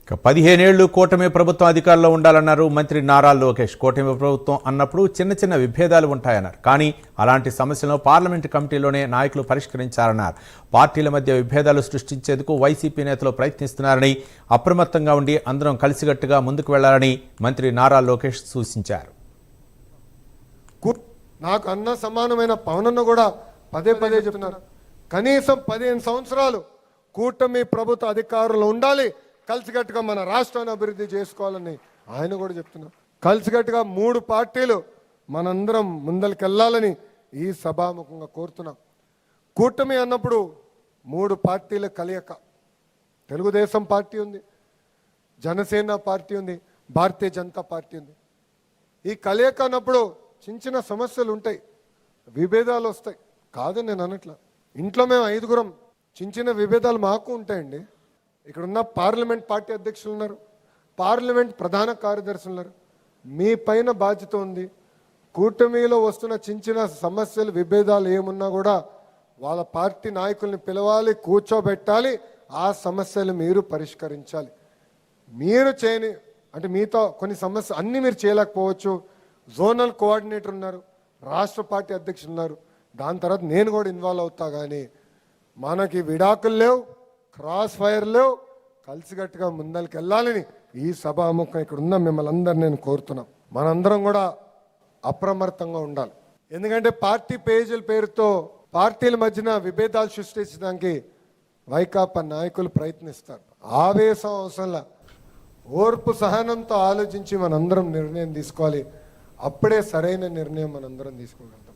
15 ఏళ్లు కూటమి ప్రభుత్వం అధికారంలో ఉండాలన్నారు మంత్రి నారా లోకేష్. కూటమి ప్రభుత్వం అన్నప్పుడు చిన్న చిన్న విభేదాలు ఉంటాయన్నారు. కానీ అలాంటి సమస్యలను పార్లమెంటు కమిటీలోనే నాయకులు పరిష్కరించారన్నారు. పార్టీల మధ్య విభేదాలు సృష్టించేందుకు వైసీపీ నేతలు ప్రయత్నిస్తున్నారని, అప్రమత్తంగా ఉండి అందరం కలిసికట్టుగా ముందుకు వెళ్లాలని మంత్రి నారా లోకేష్ సూచించారు. నాకు అన్న సమానమైన పవనన్న కూడా పదే పదే చెప్తున్నారు. కనీసం 15 సంవత్సరాలు కూటమి ప్రభుత్వ అధికారులు ఉండాలి, కలిసికట్టుగా మన రాష్ట్రాన్ని అభివృద్ధి చేసుకోవాలని ఆయన కూడా చెప్తున్నారు. కలిసికట్టుగా 3 పార్టీలు మనందరం ముందరికెళ్ళాలని ఈ సభాముఖంగా కోరుతున్నాం. కూటమి అన్నప్పుడు 3 పార్టీల కలయిక. తెలుగుదేశం పార్టీ ఉంది, జనసేన పార్టీ ఉంది, భారతీయ జనతా పార్టీ ఉంది. ఈ కలయిక అన్నప్పుడు చిన్న చిన్న సమస్యలు ఉంటాయి, విభేదాలు వస్తాయి. కాదని నేను అనట్లా. ఇంట్లో మేము 5గురం, చిన్న చిన్న విభేదాలు మాకు ఉంటాయండి. ఇక్కడున్న పార్లమెంట్ పార్టీ అధ్యక్షులు ఉన్నారు, పార్లమెంట్ ప్రధాన కార్యదర్శులు ఉన్నారు. మీ పైన బాధ్యత ఉంది. కూటమిలో వస్తున్న చిన్న చిన్న సమస్యలు విభేదాలు ఏమున్నా కూడా వాళ్ళ పార్టీ నాయకుల్ని పిలవాలి, కూర్చోబెట్టాలి, ఆ సమస్యలు మీరు పరిష్కరించాలి. మీరు చేయని అంటే మీతో కొన్ని సమస్యలు అన్నీ మీరు చేయలేకపోవచ్చు. జోనల్ కోఆర్డినేటర్ ఉన్నారు, రాష్ట్ర పార్టీ అధ్యక్షులు ఉన్నారు, దాని తర్వాత నేను కూడా ఇన్వాల్వ్ అవుతా. కానీ మనకి విడాకులు లేవు, క్రాస్ ఫైర్ లేవు, కలిసికట్టుగా ముందరికి వెళ్ళాలని ఈ సభాముఖం ఇక్కడ ఉన్న మిమ్మల్ని అందరు నేను కోరుతున్నాం. మనందరం కూడా అప్రమత్తంగా ఉండాలి. ఎందుకంటే పార్టీ పేజీల పేరుతో పార్టీల మధ్యన విభేదాలు సృష్టించడానికి వైకాపా నాయకులు ప్రయత్నిస్తారు. ఆవేశం అవసరంలా ఓర్పు సహనంతో ఆలోచించి మనందరం నిర్ణయం తీసుకోవాలి. అప్పుడే సరైన నిర్ణయం మనందరం తీసుకోగలం.